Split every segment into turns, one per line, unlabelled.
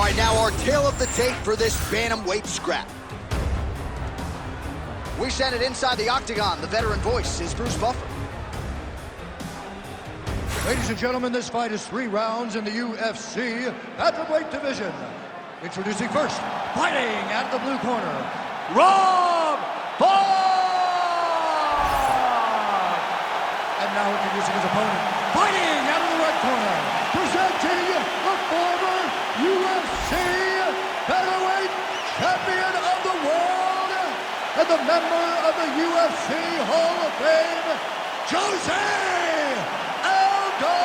right, now our tale of the tape for this bantamweight scrap. We send it inside the octagon. The veteran voice is Bruce Buffer.
Ladies and gentlemen, this fight is 3 rounds in the UFC bantamweight division. Introducing first, fighting at the blue corner, Rob Font! And now introducing his opponent, fighting out of the red corner, presenting the former UFC bantamweight champion of the world and the member of the UFC Hall of Fame, José Aldo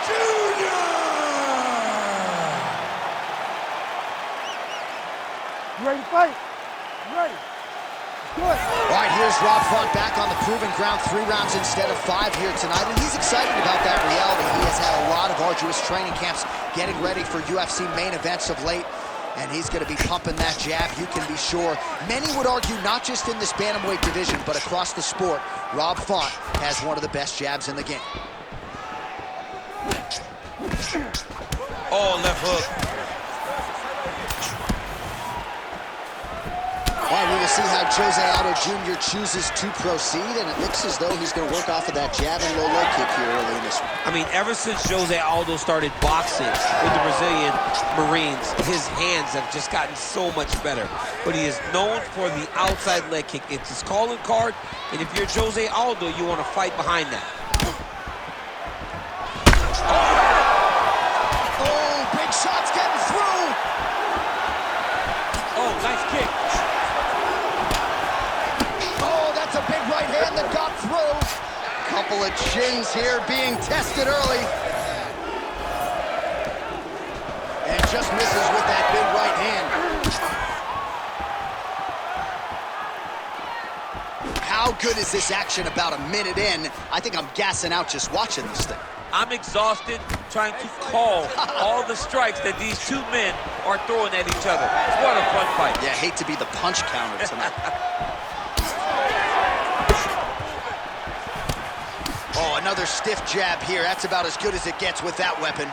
Jr.
You ready to fight? You ready? Good.
All right, here's Rob Font back on the proven ground, 3 rounds instead of 5 here tonight, and he's excited about that reality. He has had a lot of arduous training camps getting ready for UFC main events of late, and he's going to be pumping that jab, you can be sure. Many would argue not just in this bantamweight division, but across the sport, Rob Font has one of the best jabs in the game.
Oh, left hook.
All right, we will see how José Aldo Jr. chooses to proceed, and it looks as though he's going to work off of that jab and low leg kick here early in this one.
I mean, ever since José Aldo started boxing with the Brazilian Marines, his hands have just gotten so much better. But he is known for the outside leg kick. It's his calling card, and if you're José Aldo, you want to fight behind that.
Oh, big shots getting through.
Oh, nice kick.
A big right hand that got through. Couple of chins here being tested early. And just misses with that big right hand. How good is this action about a minute in? I think I'm gassing out just watching this thing.
I'm exhausted trying to call all the strikes that these 2 men are throwing at each other. What a fun fight.
Yeah, hate to be the punch counter tonight. Oh, another stiff jab here. That's about as good as it gets with that weapon.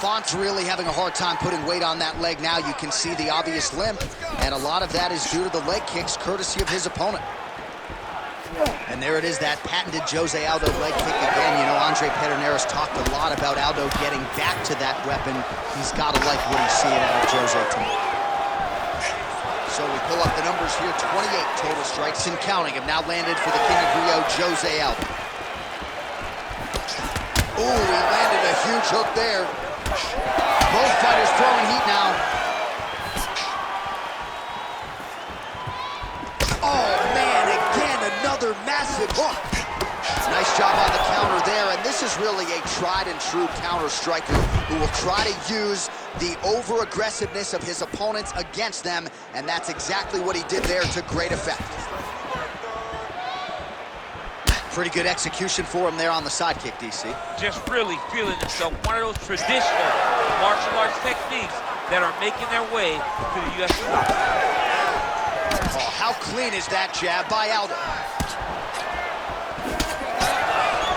Font's really having a hard time putting weight on that leg now. You can see the obvious limp, and a lot of that is due to the leg kicks, courtesy of his opponent. And there it is, that patented José Aldo leg kick again. You know, Andre Pedernera's talked a lot about Aldo getting back to that weapon. He's got to like what he's seeing out of José tonight. So we pull up the numbers here, 28 total strikes and counting have now landed for the King of Rio, José Aldo. Ooh, he landed a huge hook there. Both fighters throwing heat now. Oh man, again, another massive hook. Nice job on the counter there, and this is really a tried and true counter striker who will try to use the over-aggressiveness of his opponents against them, and that's exactly what he did there to great effect. Pretty good execution for him there on the side kick, DC.
Just really feeling himself. One of those traditional martial arts techniques that are making their way to the UFC.
Oh, how clean is that jab by Aldo?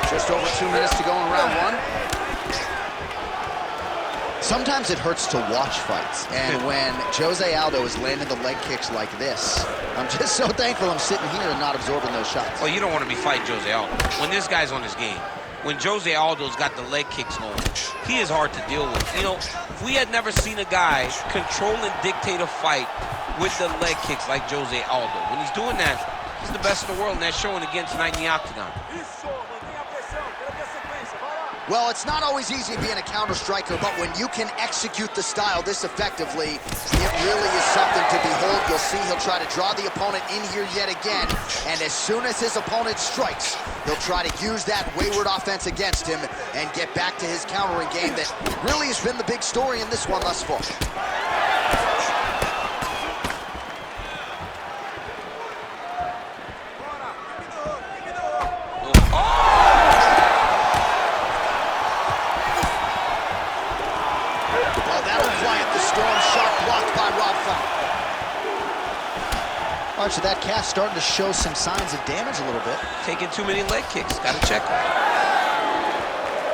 Just over 2 minutes to go in round 1. Sometimes it hurts to watch fights, and when José Aldo is landing the leg kicks like this, I'm just so thankful I'm sitting here and not absorbing those shots.
Well, you don't want to be fighting José Aldo. When this guy's on his game, when José Aldo's got the leg kicks going, he is hard to deal with. You know, if we had never seen a guy control and dictate a fight with the leg kicks like José Aldo, when he's doing that, he's the best in the world, and that's showing again tonight in the octagon.
Well, it's not always easy being a counter striker, but when you can execute the style this effectively, it really is something to behold. You'll see he'll try to draw the opponent in here yet again, and as soon as his opponent strikes, he'll try to use that wayward offense against him and get back to his countering game that really has been the big story in this one thus far. All right, so that calf starting to show some signs of damage a little bit.
Taking too many leg kicks. Got to check him.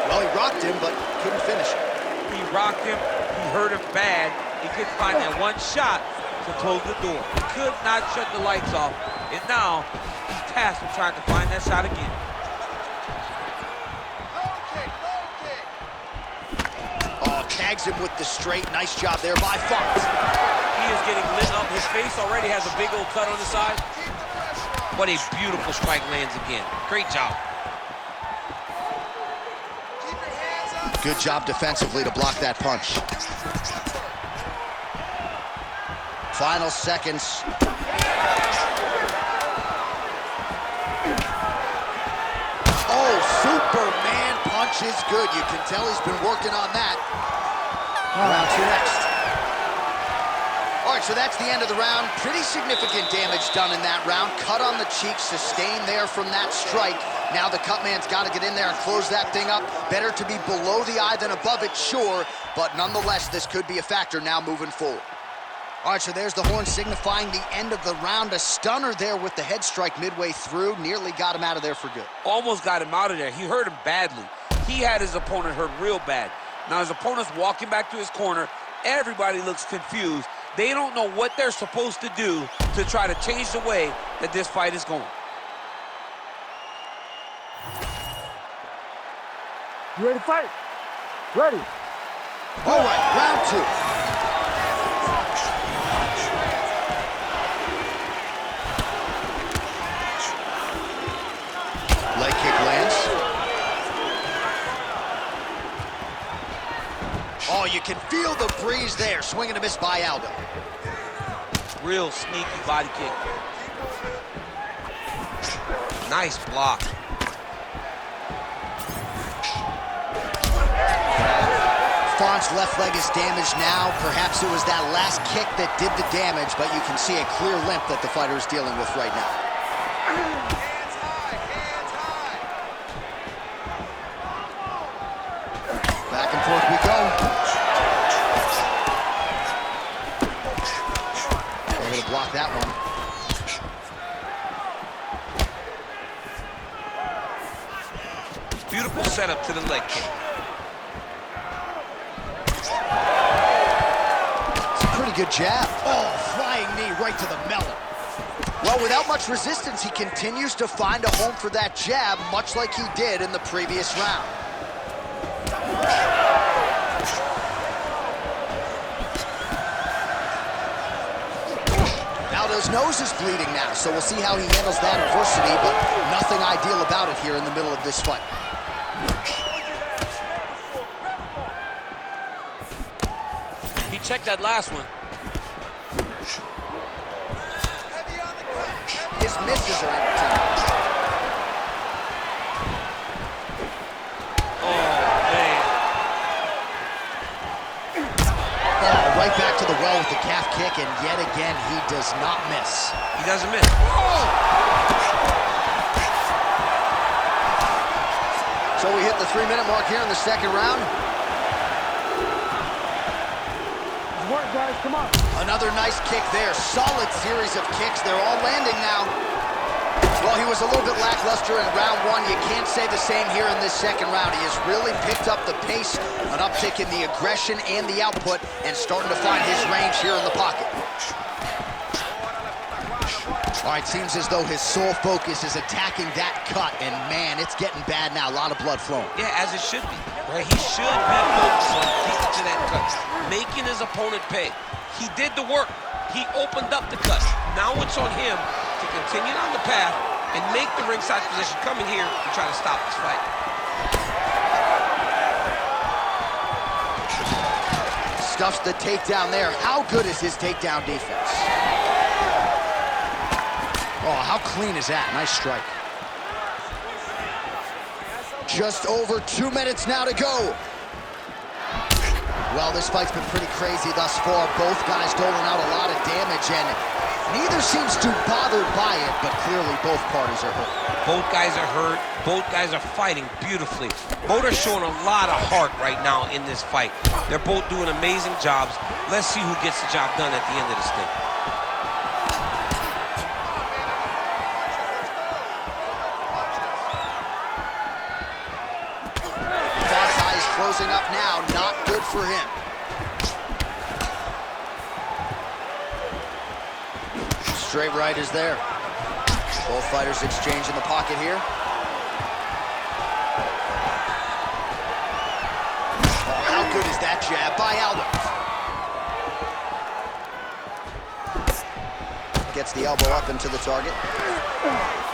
Well, he rocked him, but couldn't finish it.
He rocked him. He hurt him bad. He couldn't find that one shot to close the door. He could not shut the lights off. And now he's tasked with trying to find that shot again.
Oh, tags him with the straight. Nice job there by Fox.
He is getting lit up. His face already has a big old cut on the side. What a beautiful strike lands again. Great job.
Good job defensively to block that punch. Final seconds. Oh, Superman punch is good. You can tell he's been working on that. Round two next. All right, so that's the end of the round. Pretty significant damage done in that round. Cut on the cheek, sustained there from that strike. Now the cut man's got to get in there and close that thing up. Better to be below the eye than above it, sure, but nonetheless, this could be a factor now moving forward. All right, so there's the horn signifying the end of the round. A stunner there with the head strike midway through. Nearly got him out of there for good.
Almost got him out of there. He hurt him badly. He had his opponent hurt real bad. Now his opponent's walking back to his corner. Everybody looks confused. They don't know what they're supposed to do to try to change the way that this fight is going.
You ready to fight? Ready.
All right, round two. Leg kick lands. Oh, you can feel the breeze there. Swing and a miss by Aldo.
Real sneaky body kick. Nice block.
Font's left leg is damaged now. Perhaps it was that last kick that did the damage, but you can see a clear limp that the fighter is dealing with right now.
Hands high, hands high.
Back and forth we go. Go ahead and block that one.
Beautiful setup to the leg kick.
Pretty good jab. Oh, flying knee right to the melon. Well, without much resistance, he continues to find a home for that jab, much like he did in the previous round. Aldo's nose is bleeding now, so we'll see how he handles that adversity, but nothing ideal about it here in the middle of this fight.
He checked that last one.
His misses are entertaining.
Oh, man.
Oh, right back to the well with the calf kick, and yet again, he does not miss.
He doesn't miss.
Oh! So we hit the 3-minute mark here in the second round.
Work, guys, come on.
Another nice kick there. Solid series of kicks. They're all landing now. Well, he was a little bit lackluster in round one. You can't say the same here in this second round. He has really picked up the pace, an uptick in the aggression and the output, and starting to find his range here in the pocket. All right, seems as though his sole focus is attacking that cut, and man, it's getting bad now. A lot of blood flowing.
Yeah, as it should be. Right? He should be focused on getting to that cut, making his opponent pay. He did the work. He opened up the cut. Now it's on him to continue down the path and make the ringside position, coming here and try to stop this fight.
Stuffs the takedown there. How good is his takedown defense? Oh, how clean is that? Nice strike. Just over 2 minutes now to go. Well, this fight's been pretty crazy thus far. Both guys doling out a lot of damage, and neither seems too bothered by it, but clearly both parties are hurt.
Both guys are hurt. Both guys are fighting beautifully. Both are showing a lot of heart right now in this fight. They're both doing amazing jobs. Let's see who gets the job done at the end of this thing.
messing up now, not good for him. Straight right is there. Both fighters exchange in the pocket here. Oh, how good is that jab by Aldo? Gets the elbow up into the target.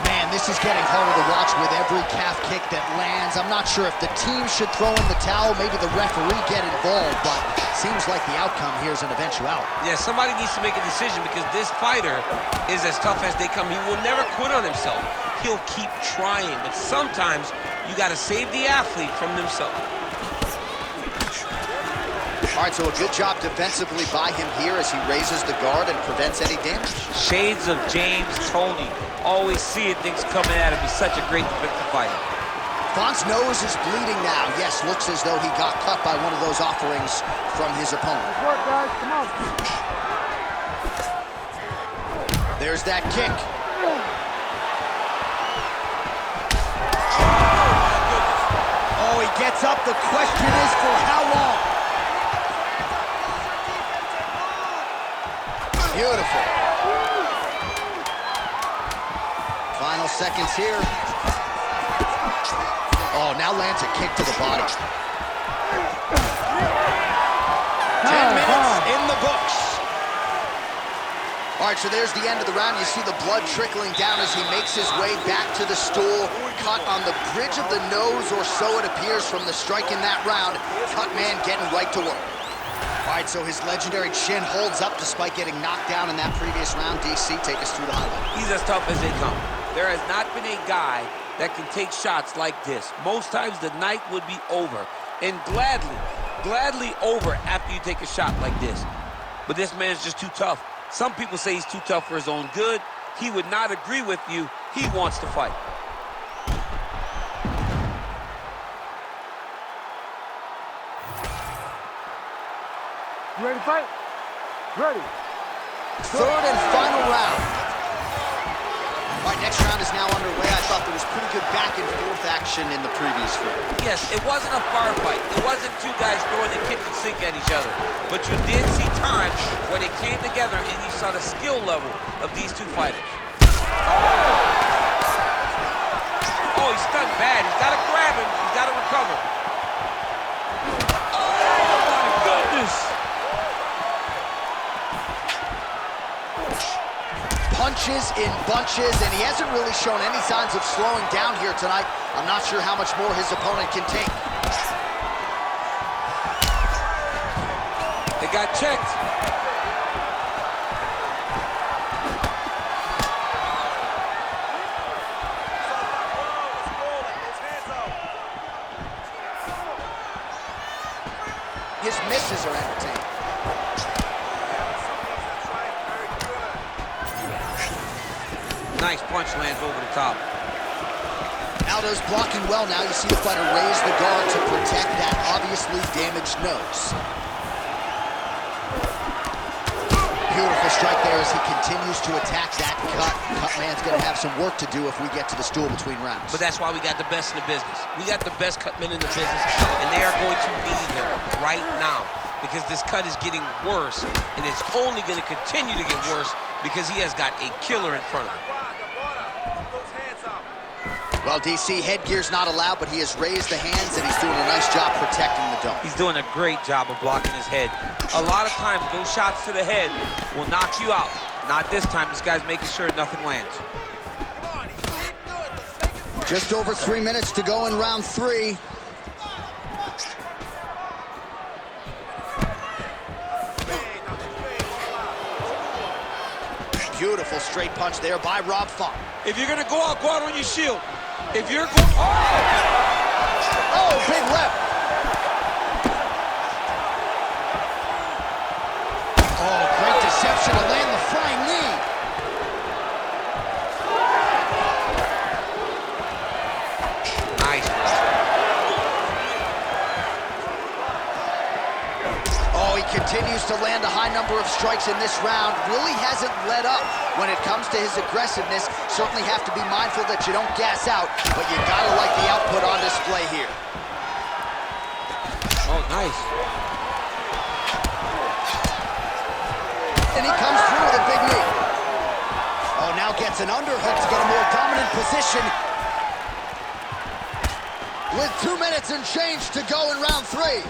Man, this is getting harder to watch with every calf kick that lands. I'm not sure if the team should throw in the towel, maybe the referee get involved, but seems like the outcome here is an eventuality.
Yeah, somebody needs to make a decision because this fighter is as tough as they come. He will never quit on himself. He'll keep trying, but sometimes you got to save the athlete from themselves.
All right, so a good job defensively by him here as he raises the guard and prevents any damage.
Shades of James Toney. Always seeing things coming at him. He's such a great defensive fighter.
Font's nose is bleeding now. Yes, looks as though he got cut by one of those offerings from his opponent.
Nice work, guys. Come on.
There's that kick. Oh, he gets up. The question is for how long? Beautiful. Final seconds here. Oh, now lands a kick to the body. 10 minutes in the books. All right, so there's the end of the round. You see the blood trickling down as he makes his way back to the stool. Cut on the bridge of the nose, or so it appears from the strike in that round. Cut man getting right to work. All right, so his legendary chin holds up despite getting knocked down in that previous round. DC, take us through the highlight.
He's as tough as they come. There has not been a guy that can take shots like this. Most times the night would be over, and gladly over after you take a shot like this. But this man's just too tough. Some people say he's too tough for his own good. He would not agree with you. He wants to fight.
You ready to fight? Ready.
Third and final round. All right, next round is now underway. I thought there was pretty good back and forth action in the previous round.
Yes, it wasn't a firefight. It wasn't two guys throwing the kitchen sink at each other. But you did see times where they came together and you saw the skill level of these two fighters. Oh, he's stunned bad. He's got to grab him. He's got to recover. Oh, my goodness.
Punches in bunches, and he hasn't really shown any signs of slowing down here tonight. I'm not sure how much more his opponent can take.
They got checked.
His misses are entertaining.
Nice punch lands over the top.
Aldo's blocking well now. You see the fighter raise the guard to protect that obviously damaged nose. Beautiful strike there as he continues to attack that cut. Cut man's going to have some work to do if we get to the stool between rounds.
But that's why we got the best in the business. We got the best cut men in the business, and they are going to need him right now because this cut is getting worse, and it's only going to continue to get worse because he has got a killer in front of him.
Well, DC, headgear's not allowed, but he has raised the hands, and he's doing a nice job protecting the dome.
He's doing a great job of blocking his head. A lot of times, those shots to the head will knock you out. Not this time. This guy's making sure nothing lands.
Just over 3 minutes to go in round 3. Beautiful straight punch there by Rob Font.
If you're going to go out on your shield. If you're going...
Oh, big left. Oh, great deception to land the flying knee.
Nice.
Oh, he continues to land a high number of strikes in this round. Really hasn't let up when it comes to his aggressiveness. Certainly have to be mindful that you don't gas out, but you gotta like the output on display here.
Nice.
And he comes through with a big knee. Oh, now gets an underhook to get a more dominant position. With 2 minutes and change to go in round 3.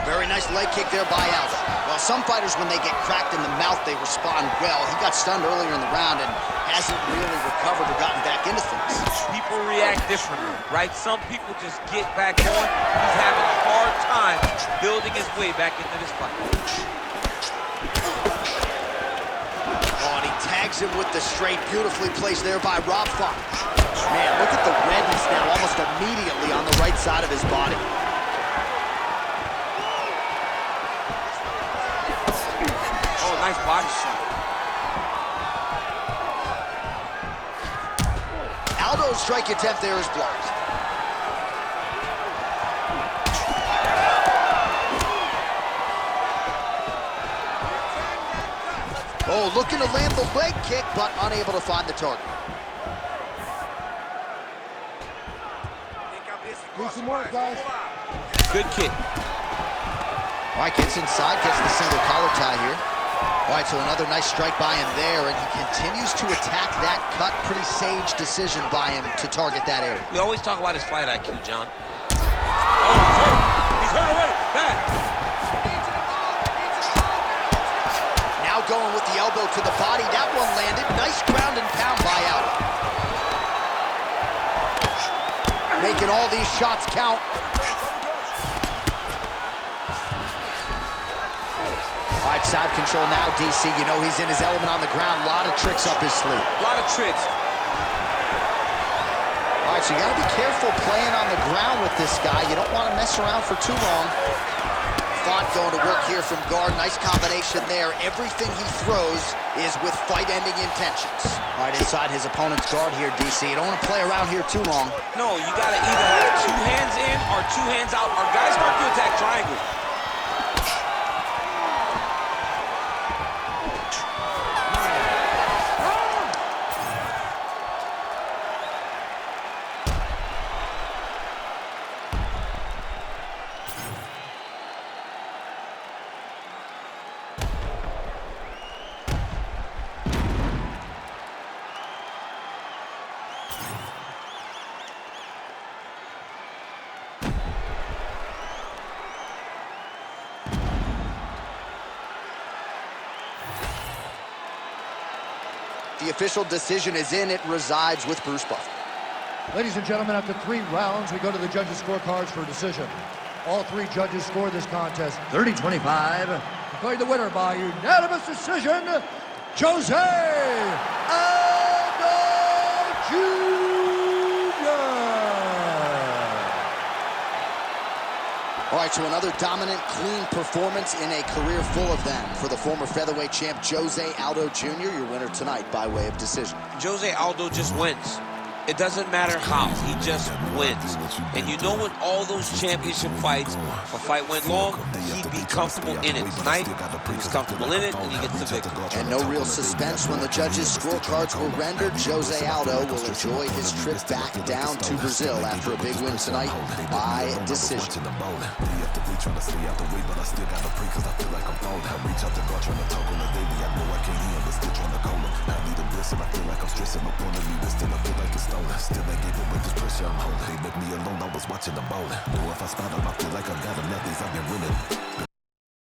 Very nice leg kick there by Aldo. Well, some fighters, when they get cracked in the mouth, they respond well. He got stunned earlier in the round and hasn't really recovered or gotten back into things.
People react differently, right? Some people just get back on. He's having a hard time building his way back into this fight.
Oh, and he tags him with the straight. Beautifully placed there by Rob Font. Man, look at the redness now almost immediately on the right side of his body.
Oh, nice body shot.
Aldo's strike attempt there is blocked. Oh, looking to land the leg kick, but unable to find the target.
Do some work, guys.
Good kick.
All right, gets inside, gets the single collar tie here. All right, so another nice strike by him there, and he continues to attack that cut. Pretty sage decision by him to target that area.
We always talk about his fight IQ, John. Oh, he's hurt. He's hurt away. Back.
Now going with the elbow to the body. That one landed. Nice ground and pound by Aldo. Making all these shots count. All right, side control now, DC. You know he's in his element on the ground. A lot of tricks up his sleeve.
A lot of tricks.
All right, so you got to be careful playing on the ground with this guy. You don't want to mess around for too long. Font going to work here from guard. Nice combination there. Everything he throws is with fight-ending intentions. All right, inside his opponent's guard here, DC. You don't want to play around here too long.
No, you got to either have 2 hands in or 2 hands out. Our guys start to attack triangle.
The official decision is in. It resides with Bruce Buffer.
Ladies and gentlemen, after 3 rounds, we go to the judges' scorecards for a decision. All 3 judges scored this contest 30-25. Declaring the winner by unanimous decision, José Aldo Jr.
All right, so another dominant, clean performance in a career full of them for the former featherweight champ, José Aldo Jr., your winner tonight by way of decision.
José Aldo just wins. It doesn't matter how, he just wins. And you know, in all those championship fights, if a fight went long, he'd be comfortable in it. Tonight, he's comfortable in it, and he gets the victory.
And no real suspense when the judges' scorecards were rendered. José Aldo will enjoy his trip back down to Brazil after a big win tonight by decision.
Trying to stay out the way, but I still got to pray cause I feel like I'm falling. I reach out the guard trying to talk on the daily. I know I can't hear, but still trying to call him. I need a blessing, I feel like I'm stressing. My point of view is still I feel like it's stolen. Still I gave away this pressure I'm holding. They left me alone, I was watching them bowling. Know if I spot them, I feel like I got them. Nothing's I've been winning.